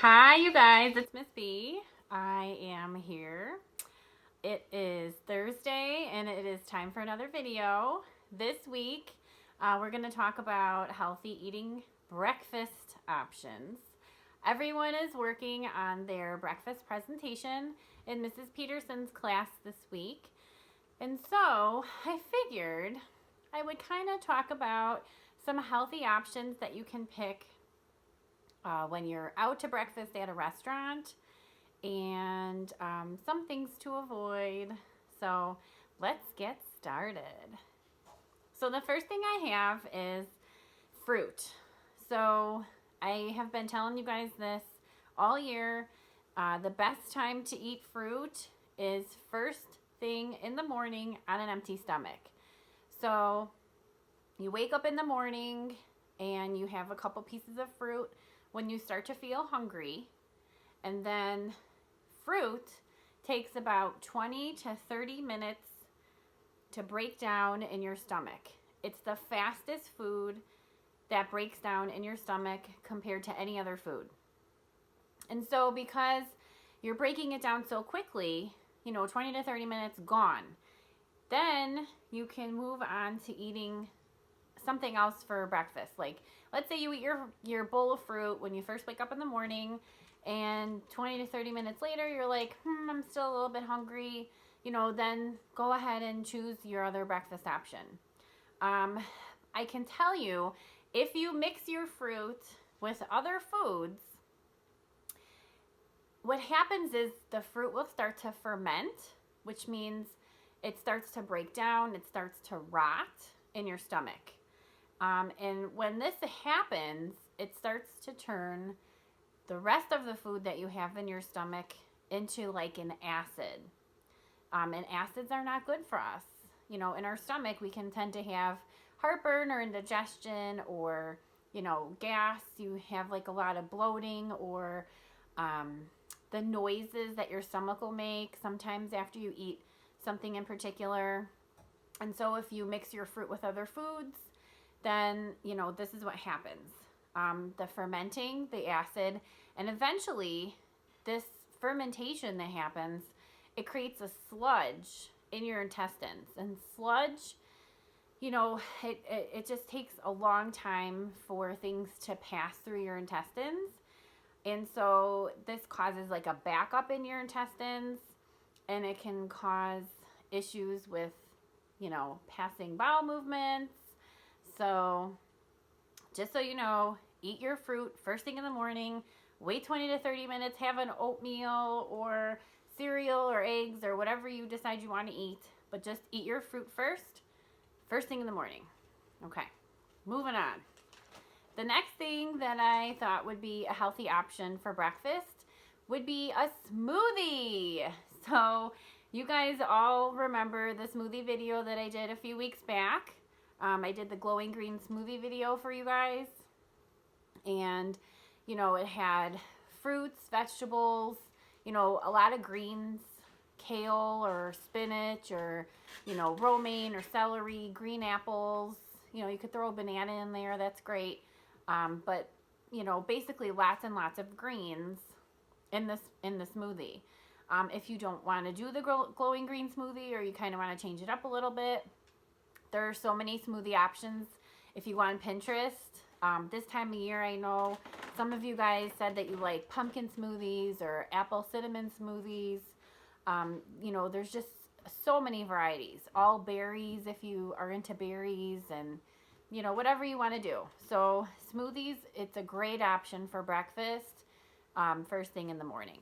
Hi, you guys. It's Miss B. I am here. It is Thursday, and it is time for another video. This week, we're going to talk about healthy eating breakfast options. Everyone is working on their breakfast presentation in Mrs. Peterson's class this week. And so I figured I would kind of talk about some healthy options that you can pick when you're out to breakfast at a restaurant, and some things to avoid. So let's get started. So the first thing I have is fruit. So I have been telling you guys this all year. The best time to eat fruit is first thing in the morning on an empty stomach. So you wake up in the morning and you have a couple pieces of fruit when you start to feel hungry. And then fruit takes about 20 to 30 minutes to break down in your stomach. It's the fastest food that breaks down in your stomach compared to any other food. And so because you're breaking it down so quickly, 20 to 30 minutes gone, then you can move on to eating something else for breakfast. Like, let's say you eat your bowl of fruit when you first wake up in the morning, and 20 to 30 minutes later you're like, I'm still a little bit hungry. Then go ahead and choose your other breakfast option. I can tell you, if you mix your fruit with other foods, what happens is the fruit will start to ferment, which means it starts to break down, it starts to rot in your stomach. And when this happens, it starts to turn the rest of the food that you have in your stomach into like an acid. And acids are not good for us. In our stomach, we can tend to have heartburn or indigestion or, gas. You have like a lot of bloating or the noises that your stomach will make sometimes after you eat something in particular. And so if you mix your fruit with other foods, then, this is what happens. The fermenting, the acid, and eventually this fermentation that happens, it creates a sludge in your intestines. And sludge, it just takes a long time for things to pass through your intestines. And so this causes like a backup in your intestines, and it can cause issues with, passing bowel movements. So just so you know, eat your fruit first thing in the morning, wait 20 to 30 minutes, have an oatmeal or cereal or eggs or whatever you decide you want to eat, but just eat your fruit first thing in the morning. Okay, moving on. The next thing that I thought would be a healthy option for breakfast would be a smoothie. So you guys all remember the smoothie video that I did a few weeks back. I did the glowing green smoothie video for you guys. And, it had fruits, vegetables, a lot of greens, kale or spinach or, romaine or celery, green apples. You could throw a banana in there. That's great. But, basically lots and lots of greens in the smoothie. If you don't want to do the glowing green smoothie, or you kind of want to change it up a little bit, there are so many smoothie options if you go on Pinterest. This time of year, I know some of you guys said that you like pumpkin smoothies or apple cinnamon smoothies. There's just so many varieties. All berries if you are into berries, and whatever you want to do. So smoothies, it's a great option for breakfast first thing in the morning.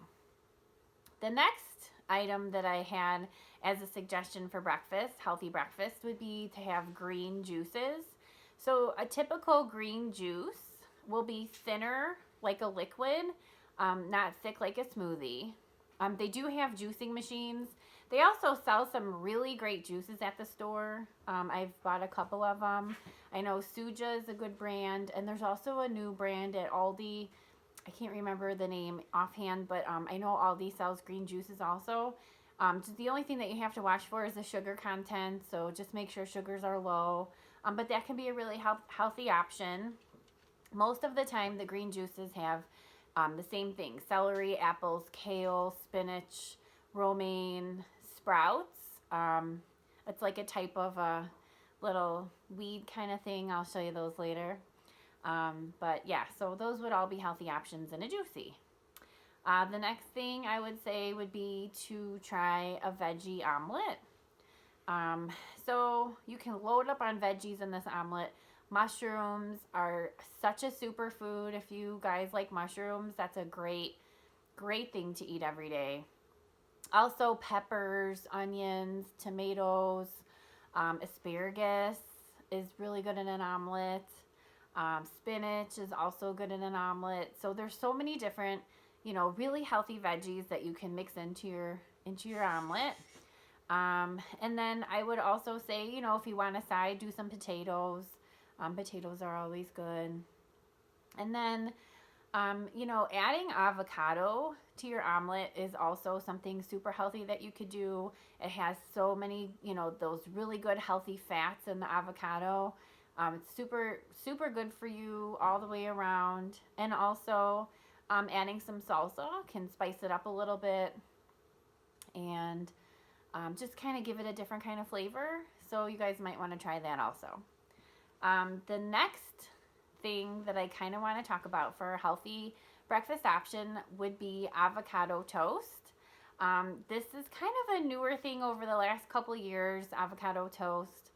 The next item that I had as a suggestion for breakfast, healthy breakfast, would be to have green juices. So a typical green juice will be thinner like a liquid, not thick like a smoothie. They do have juicing machines. They also sell some really great juices at the store. I've bought a couple of them. I know Suja is a good brand, and there's also a new brand at Aldi. I can't remember the name offhand, but I know Aldi sells green juices also. Just the only thing that you have to watch for is the sugar content, so just make sure sugars are low. But that can be a really healthy option. Most of the time, the green juices have The same thing, celery, apples, kale, spinach, romaine, sprouts. It's like a type of a little weed kind of thing. I'll show you those later. But yeah, so those would all be healthy options in a juicy. The next thing I would say would be to try a veggie omelet. Um, so you can load up on veggies in this omelet. Mushrooms are such a superfood. If you guys like mushrooms, that's a great thing to eat every day. Also, peppers, onions, tomatoes, asparagus is really good in an omelet. Spinach is also good in an omelet. So there's so many different, really healthy veggies that you can mix into your omelet. And then I would also say, if you want a side, do some potatoes. Potatoes are always good. And then, adding avocado to your omelet is also something super healthy that you could do. It has so many, those really good healthy fats in the avocado. It's super, super good for you all the way around. And also, adding some salsa can spice it up a little bit and just kind of give it a different kind of flavor. So you guys might want to try that also. The next thing that I kind of want to talk about for a healthy breakfast option would be avocado toast. This is kind of a newer thing over the last couple of years, avocado toast,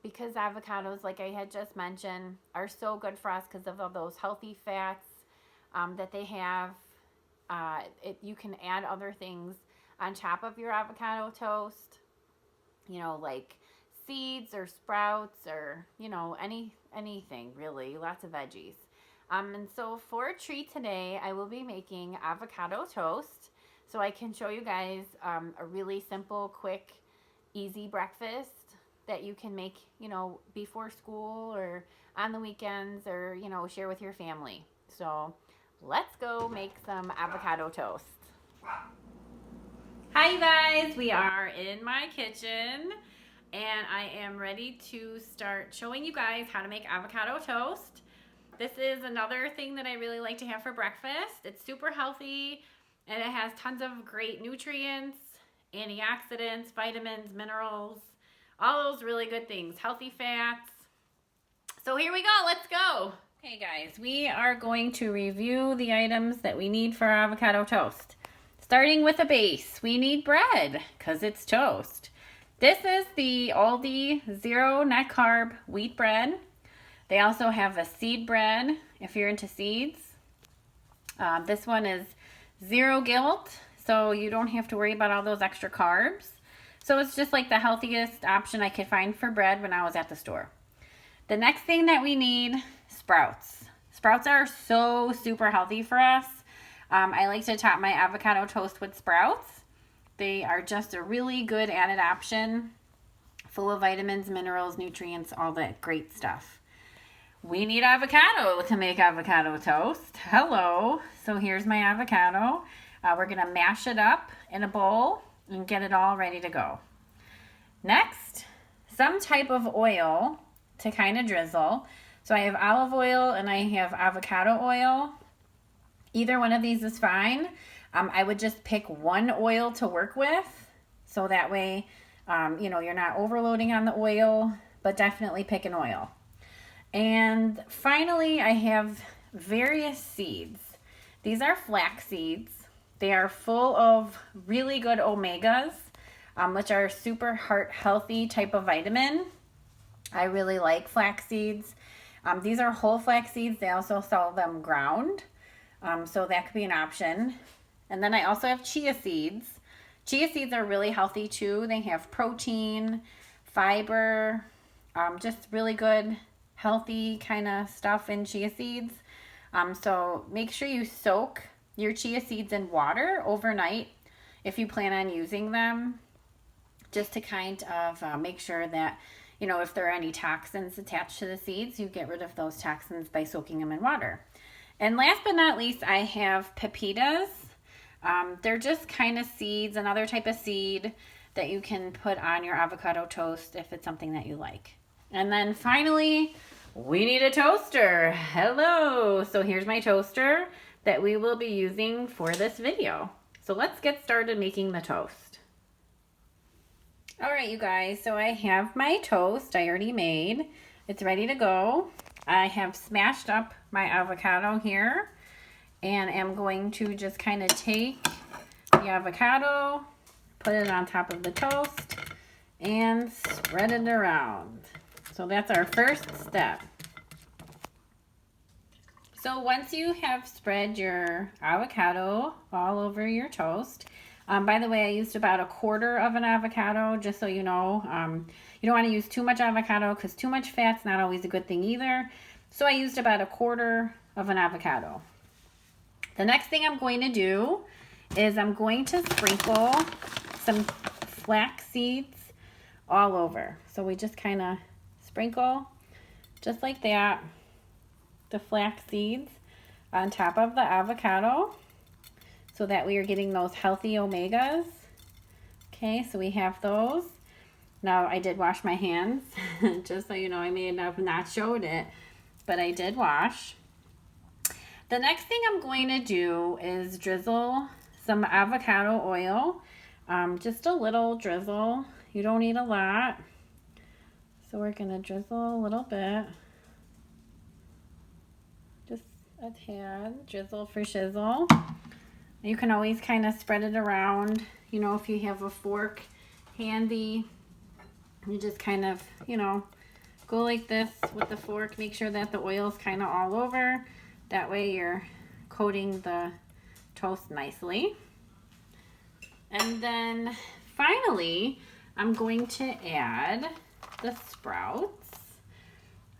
because avocados, like I had just mentioned, are so good for us because of all those healthy fats that they have. You can add other things on top of your avocado toast, like seeds or sprouts or, anything really, lots of veggies. And so for a treat today, I will be making avocado toast. So I can show you guys a really simple, quick, easy breakfast that you can make, before school or on the weekends or, share with your family. So let's go make some avocado toast. Hi you guys, we are in my kitchen and I am ready to start showing you guys how to make avocado toast. This is another thing that I really like to have for breakfast. It's super healthy and it has tons of great nutrients, antioxidants, vitamins, minerals, all those really good things, healthy fats. So here we go, let's go. Okay guys, we are going to review the items that we need for our avocado toast. Starting with a base, we need bread because it's toast. This is the Aldi Zero Net Carb wheat bread. They also have a seed bread if you're into seeds. This one is zero guilt, so you don't have to worry about all those extra carbs. So it's just like the healthiest option I could find for bread when I was at the store. The next thing that we need, sprouts. Sprouts are so super healthy for us. I like to top my avocado toast with sprouts. They are just a really good added option, full of vitamins, minerals, nutrients, all that great stuff. We need avocado to make avocado toast. Hello. So here's my avocado. We're going to mash it up in a bowl and get it all ready to go. Next, some type of oil to kind of drizzle. So I have olive oil and I have avocado oil. Either one of these is fine. I would just pick one oil to work with. So that way, you're not overloading on the oil, but definitely pick an oil. And finally, I have various seeds. These are flax seeds. They are full of really good omegas, which are super heart healthy type of vitamin. I really like flax seeds. These are whole flax seeds. They also sell them ground. So that could be an option. And then I also have chia seeds. Chia seeds are really healthy too. They have protein, fiber, just really good, healthy kind of stuff in chia seeds. So make sure you soak your chia seeds in water overnight if you plan on using them, just to kind of make sure that, if there are any toxins attached to the seeds, you get rid of those toxins by soaking them in water. And last but not least, I have pepitas. They're just kind of seeds, another type of seed that you can put on your avocado toast if it's something that you like. And then finally, we need a toaster. Hello. So here's my toaster that we will be using for this video. So let's get started making the toast. All right, you guys, so I have my toast I already made. It's ready to go. I have smashed up my avocado here and am going to just kind of take the avocado, put it on top of the toast, and spread it around. So that's our first step. So once you have spread your avocado all over your toast, by the way, I used about 1/4 of an avocado, just so you know. You don't want to use too much avocado because too much fat's not always a good thing either. So I used about 1/4 of an avocado. The next thing I'm going to do is I'm going to sprinkle some flax seeds all over. So we just kind of sprinkle just like that the flax seeds on top of the avocado so that we are getting those healthy omegas. Okay, so we have those. Now I did wash my hands, just so you know. I may have not showed it, but I did wash. The next thing I'm going to do is drizzle some avocado oil, just a little drizzle. You don't need a lot. So we're going to drizzle a little bit. Just a tad, drizzle for shizzle. You can always kind of spread it around. You know, if you have a fork handy, you just kind of, you know, go like this with the fork. Make sure that the oil's kind of all over. That way you're coating the toast nicely. And then finally, I'm going to add the sprouts.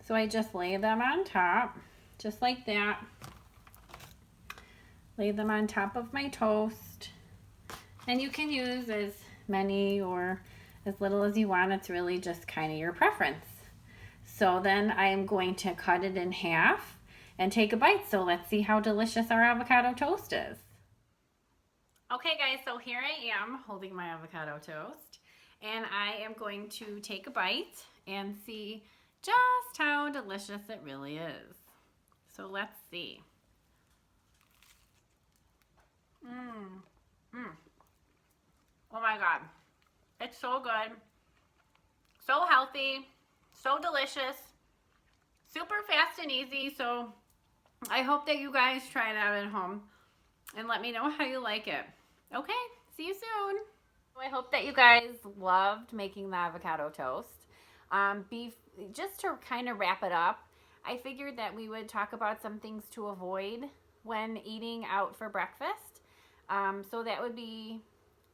So I just lay them on top, just like that. Lay them on top of my toast. And you can use as many or as little as you want. It's really just kind of your preference. So then I am going to cut it in half and take a bite. So let's see how delicious our avocado toast is. Okay guys, so here I am holding my avocado toast, and I am going to take a bite and see just how delicious it really is. So let's see. Oh my God, it's so good, so healthy, so delicious, super fast and easy. So I hope that you guys try it out at home and let me know how you like it. Okay, see you soon. I hope that you guys loved making the avocado toast. Just to kind of wrap it up, I figured that we would talk about some things to avoid when eating out for breakfast. So that would be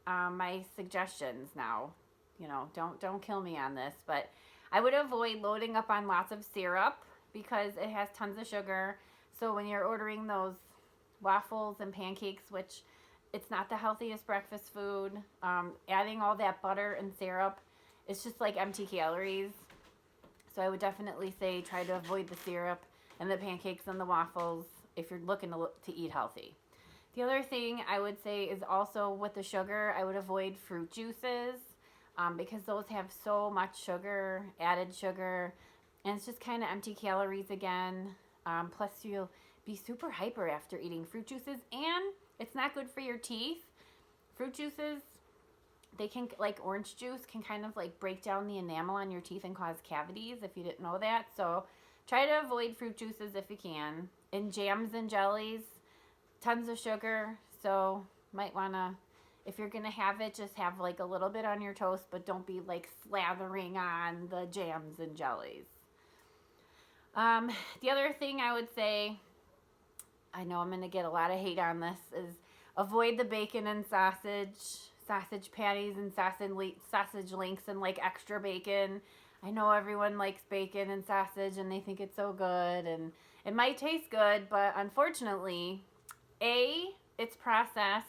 my suggestions now. You know, don't kill me on this, but I would avoid loading up on lots of syrup because it has tons of sugar. So when you're ordering those waffles and pancakes, which it's not the healthiest breakfast food, adding all that butter and syrup, it's just like empty calories. So I would definitely say try to avoid the syrup and the pancakes and the waffles if you're looking to eat healthy. The other thing I would say is also with the sugar, I would avoid fruit juices because those have so much sugar, added sugar, and it's just kind of empty calories again. Plus you'll be super hyper after eating fruit juices, and it's not good for your teeth. Fruit juices, they can, like orange juice, can kind of like break down the enamel on your teeth and cause cavities if you didn't know that. So try to avoid fruit juices if you can. And jams and jellies, tons of sugar. So might want to, if you're going to have it, just have like a little bit on your toast, but don't be like slathering on the jams and jellies. The other thing I would say, I know I'm going to get a lot of hate on this, is avoid the bacon and sausage patties and sausage links and like extra bacon. I know everyone likes bacon and sausage and they think it's so good and it might taste good, but unfortunately, A, it's processed,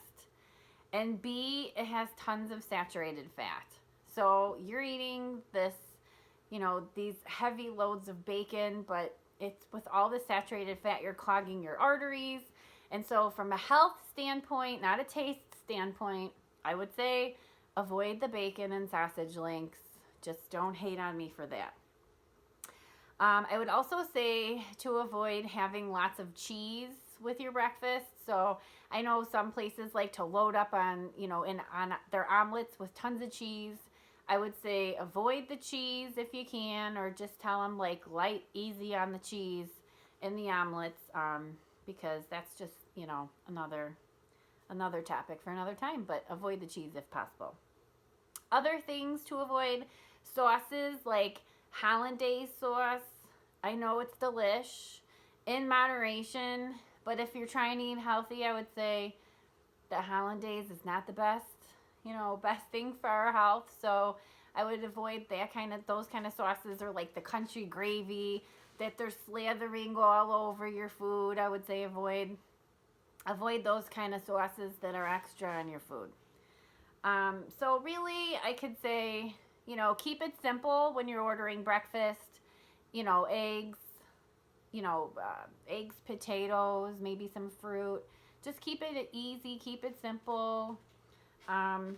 and B, it has tons of saturated fat. So you're eating this, you know, these heavy loads of bacon, but it's with all the saturated fat, you're clogging your arteries. And so from a health standpoint, not a taste standpoint, I would say avoid the bacon and sausage links. Just don't hate on me for that. I would also say to avoid having lots of cheese with your breakfast. So I know some places like to load up on, on their omelets with tons of cheese. I would say avoid the cheese if you can, or just tell them like light, easy on the cheese in the omelets, because that's just, another topic for another time. But avoid the cheese if possible. Other things to avoid: sauces like hollandaise sauce. I know it's delish in moderation, but if you're trying to eat healthy, I would say the hollandaise is not the best, best thing for our health. So I would avoid those kind of sauces, or like the country gravy that they're slathering all over your food. I would say avoid those kind of sauces that are extra on your food. So really, I could say, keep it simple when you're ordering breakfast. Eggs, eggs, potatoes, maybe some fruit. Just keep it easy, keep it simple.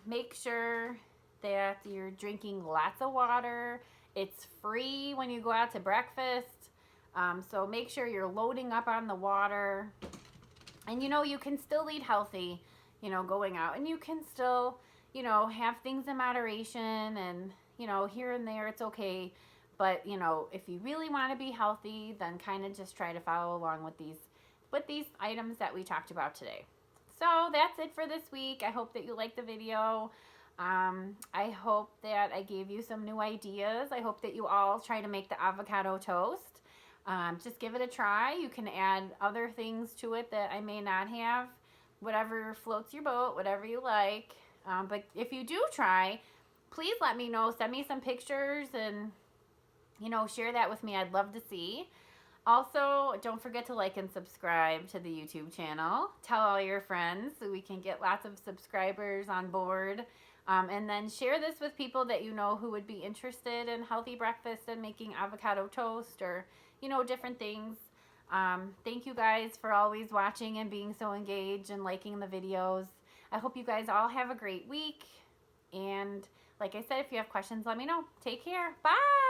Make sure that you're drinking lots of water. It's free when you go out to breakfast. So make sure you're loading up on the water. And you can still eat healthy, going out. And you can still, have things in moderation, and, here and there it's okay. But, if you really want to be healthy, then kind of just try to follow along with these items that we talked about today. So that's it for this week. I hope that you liked the video. I hope that I gave you some new ideas. I hope that you all try to make the avocado toast. Just give it a try. You can add other things to it that I may not have. Whatever floats your boat, whatever you like. But if you do try, please let me know. Send me some pictures and, share that with me. I'd love to see. Also, don't forget to like and subscribe to the YouTube channel. Tell all your friends so we can get lots of subscribers on board. And then share this with people that you know who would be interested in healthy breakfast and making avocado toast, or, different things. Thank you guys for always watching and being so engaged and liking the videos. I hope you guys all have a great week. And like I said, if you have questions, let me know. Take care. Bye.